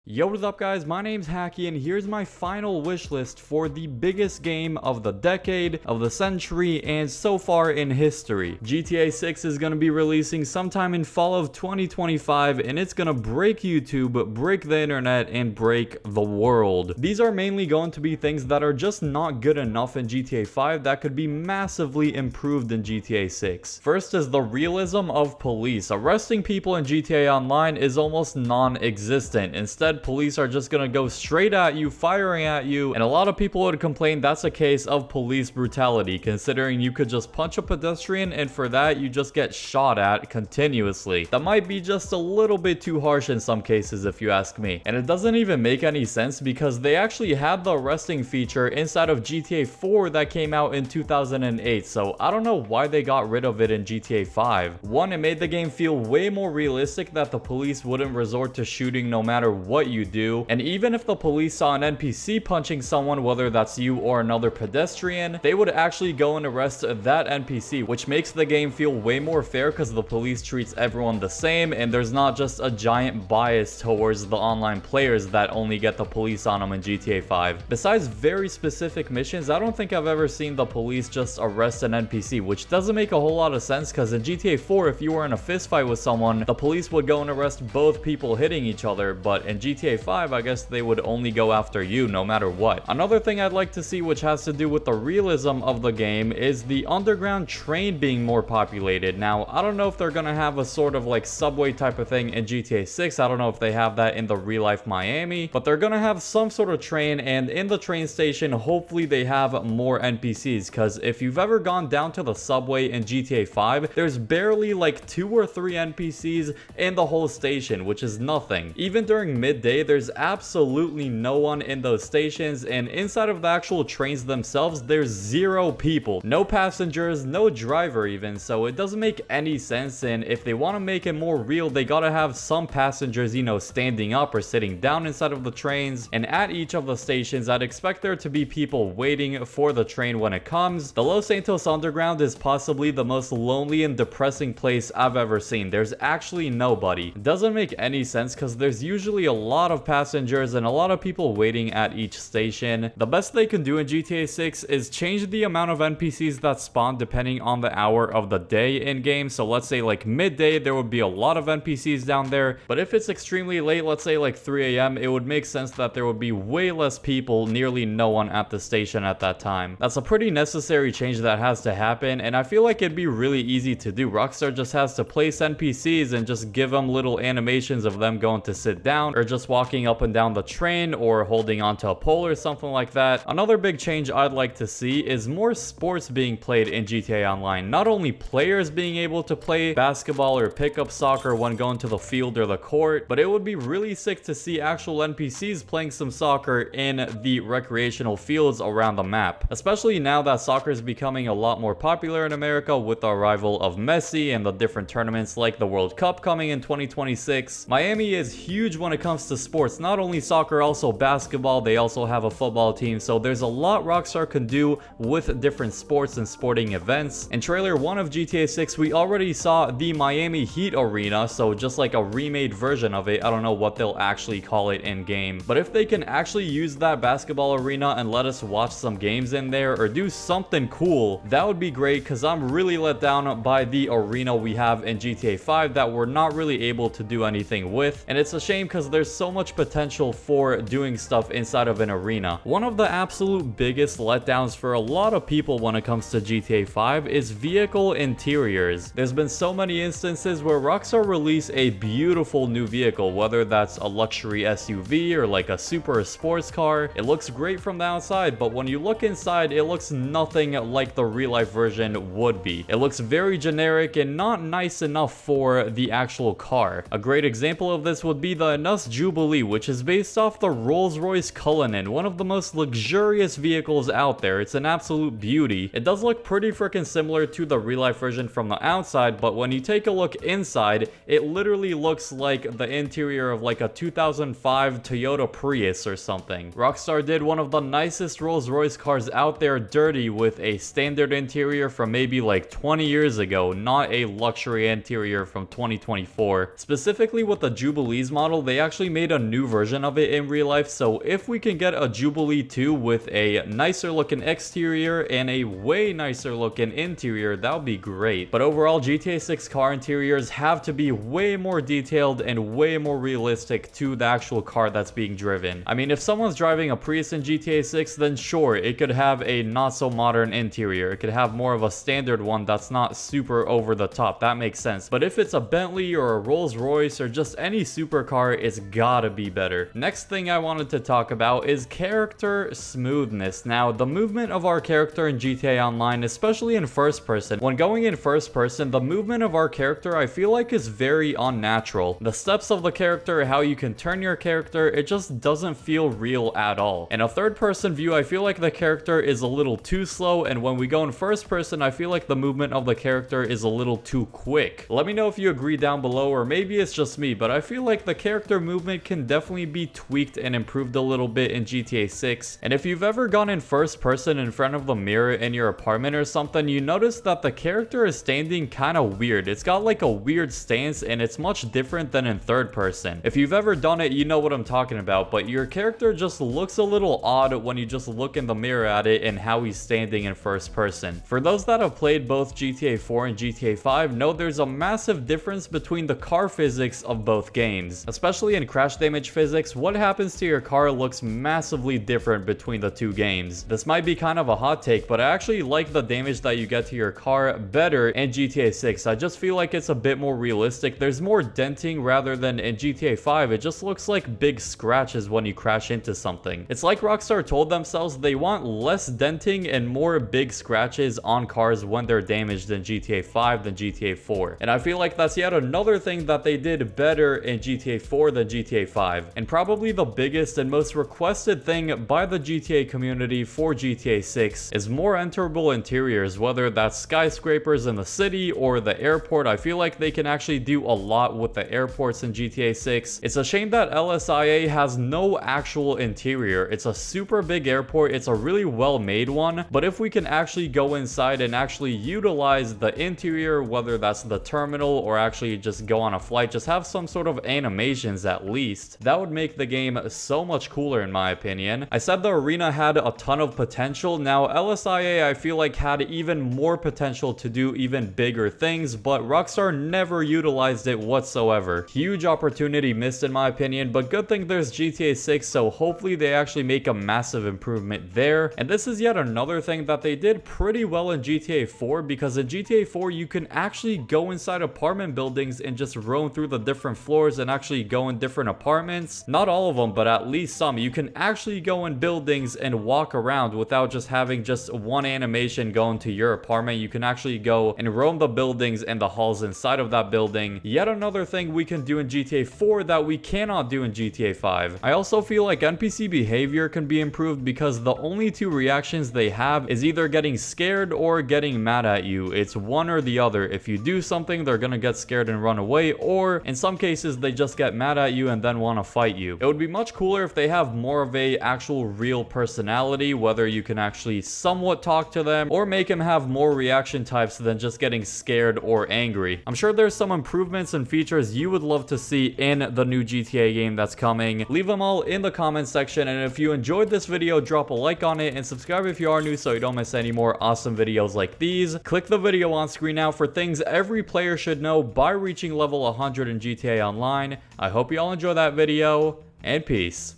Yo, what is up guys, my name's Hakiii and here's my final wish list for the biggest game of the decade, of the century, and so far in history. GTA 6 is going to be releasing sometime in fall of 2025 and it's going to break YouTube, break the internet, and break the world. These are mainly going to be things that are just not good enough in GTA 5 that could be massively improved in GTA 6. First is the realism of police. Arresting people in GTA Online is almost non-existent. Instead, police are just gonna go straight at you, firing at you, and a lot of people would complain that's a case of police brutality, considering you could just punch a pedestrian and for that you just get shot at continuously. That might be just a little bit too harsh in some cases if you ask me. And it doesn't even make any sense because they actually had the arresting feature inside of GTA 4 that came out in 2008, so I don't know why they got rid of it in GTA 5. One, it made the game feel way more realistic that the police wouldn't resort to shooting no matter what you do, and even if the police saw an NPC punching someone, whether that's you or another pedestrian, they would actually go and arrest that NPC, which makes the game feel way more fair because the police treats everyone the same and there's not just a giant bias towards the online players that only get the police on them in GTA 5. Besides very specific missions, I don't think I've ever seen the police just arrest an NPC, which doesn't make a whole lot of sense because in GTA 4, if you were in a fist fight with someone, the police would go and arrest both people hitting each other, but in GTA 5, I guess they would only go after you no matter what. Another thing I'd like to see, which has to do with the realism of the game, is the underground train being more populated. Now, I don't know if they're gonna have a sort of like subway type of thing in GTA 6. I don't know if they have that in the real life Miami, but they're gonna have some sort of train, and in the train station, hopefully they have more NPCs, because if you've ever gone down to the subway in GTA 5, there's barely like 2 or 3 NPCs in the whole station, which is nothing. Even during midday, there's absolutely no one in those stations, and inside of the actual trains themselves, there's 0 people. No passengers, no driver even, so it doesn't make any sense, and if they want to make it more real, they gotta have some passengers, you know, standing up or sitting down inside of the trains, and at each of the stations, I'd expect there to be people waiting for the train when it comes. The Los Santos Underground is possibly the most lonely and depressing place I've ever seen. There's actually nobody. It doesn't make any sense because there's usually a lot of passengers and a lot of people waiting at each station. The best they can do in GTA 6 is change the amount of NPCs that spawn depending on the hour of the day in game. So let's say like midday, there would be a lot of NPCs down there, but if it's extremely late, let's say like 3 a.m., it would make sense that there would be way less people, nearly no one at the station at that time. That's a pretty necessary change that has to happen, and I feel like it'd be really easy to do. Rockstar just has to place NPCs and just give them little animations of them going to sit down or just walking up and down the train or holding onto a pole or something like that. Another big change I'd like to see is more sports being played in GTA Online. Not only players being able to play basketball or pick up soccer when going to the field or the court, but it would be really sick to see actual NPCs playing some soccer in the recreational fields around the map. Especially now that soccer is becoming a lot more popular in America with the arrival of Messi and the different tournaments like the World Cup coming in 2026. Miami is huge when it comes to sports. Not only soccer, also basketball. They also have a football team, so there's a lot Rockstar can do with different sports and sporting events. In trailer 1 of GTA 6, we already saw the Miami Heat arena, so just like a remade version of it. I don't know what they'll actually call it in game, but if they can actually use that basketball arena and let us watch some games in there or do something cool, that would be great, because I'm really let down by the arena we have in GTA 5 that we're not really able to do anything with, and it's a shame because there's so much potential for doing stuff inside of an arena. One of the absolute biggest letdowns for a lot of people when it comes to GTA 5 is vehicle interiors. There's been so many instances where Rockstar release a beautiful new vehicle, whether that's a luxury SUV or like a super sports car. It looks great from the outside, but when you look inside, it looks nothing like the real life version would be. It looks very generic and not nice enough for the actual car. A great example of this would be the Nus Jubilee, which is based off the Rolls-Royce Cullinan, one of the most luxurious vehicles out there. It's an absolute beauty. It does look pretty freaking similar to the real life version from the outside, but when you take a look inside, it literally looks like the interior of like a 2005 Toyota Prius or something. Rockstar did one of the nicest Rolls-Royce cars out there dirty with a standard interior from maybe like 20 years ago, not a luxury interior from 2024. Specifically with the Jubilees model, they actually made a new version of it in real life, so if we can get a Jubilee 2 with a nicer looking exterior and a way nicer looking interior, that would be great. But overall, GTA 6 car interiors have to be way more detailed and way more realistic to the actual car that's being driven. I mean, if someone's driving a Prius in GTA 6, then sure, it could have a not so modern interior. It could have more of a standard one that's not super over the top. That makes sense. But if it's a Bentley or a Rolls Royce or just any supercar, it's gotta be better. Next thing I wanted to talk about is character smoothness. Now, the movement of our character in GTA Online, especially in first person, when going in first person, the movement of our character I feel like is very unnatural. The steps of the character, how you can turn your character, it just doesn't feel real at all. In a third person view, I feel like the character is a little too slow, and when we go in first person, I feel like the movement of the character is a little too quick. Let me know if you agree down below, or maybe it's just me, but I feel like the character movement can definitely be tweaked and improved a little bit in GTA 6. And if you've ever gone in first person in front of the mirror in your apartment or something, you notice that the character is standing kind of weird. It's got like a weird stance, and it's much different than in third person. If you've ever done it, you know what I'm talking about, but your character just looks a little odd when you just look in the mirror at it and how he's standing in first person. For those that have played both GTA 4 and GTA 5, know there's a massive difference between the car physics of both games. Especially in crash damage physics, what happens to your car looks massively different between the two games. This might be kind of a hot take, but I actually like the damage that you get to your car better in GTA 6. I just feel like it's a bit more realistic. There's more denting rather than in GTA 5. It just looks like big scratches when you crash into something. It's like Rockstar told themselves they want less denting and more big scratches on cars when they're damaged in GTA 5 than GTA 4. And I feel like that's yet another thing that they did better in GTA 4 than GTA 5. And probably the biggest and most requested thing by the GTA community for GTA 6 is more enterable interiors, whether that's skyscrapers in the city or the airport. I feel like they can actually do a lot with the airports in GTA 6. It's a shame that LSIA has no actual interior. It's a super big airport. It's a really well made one, but if we can actually go inside and actually utilize the interior, whether that's the terminal or actually just go on a flight, just have some sort of animations at least, that would make the game so much cooler in my opinion. I said the arena had a ton of potential. Now LSIA I feel like had even more potential to do even bigger things, but Rockstar never utilized it whatsoever. Huge opportunity missed in my opinion, but good thing there's GTA 6, so hopefully they actually make a massive improvement there. And this is yet another thing that they did pretty well in GTA 4, because in GTA 4 you can actually go inside apartment buildings and just roam through the different floors and actually go in different apartments. Not all of them, but at least some. You can actually go in buildings and walk around without just having just one animation going to your apartment. You can actually go and roam the buildings and the halls inside of that building. Yet another thing we can do in GTA 4 that we cannot do in GTA 5. I also feel like NPC behavior can be improved, because the only two reactions they have is either getting scared or getting mad at you. It's one or the other. If you do something, they're gonna get scared and run away, or in some cases they just get mad at you and then want to fight you. It would be much cooler if they have more of a actual real personality, whether you can actually somewhat talk to them or make them have more reaction types than just getting scared or angry. I'm sure there's some improvements and features you would love to see in the new GTA game that's coming. Leave them all in the comment section, and if you enjoyed this video, drop a like on it and subscribe if you are new so you don't miss any more awesome videos like these. Click the video on screen now for things every player should know by reaching level 100 in GTA Online. I hope you all enjoy that video, and peace.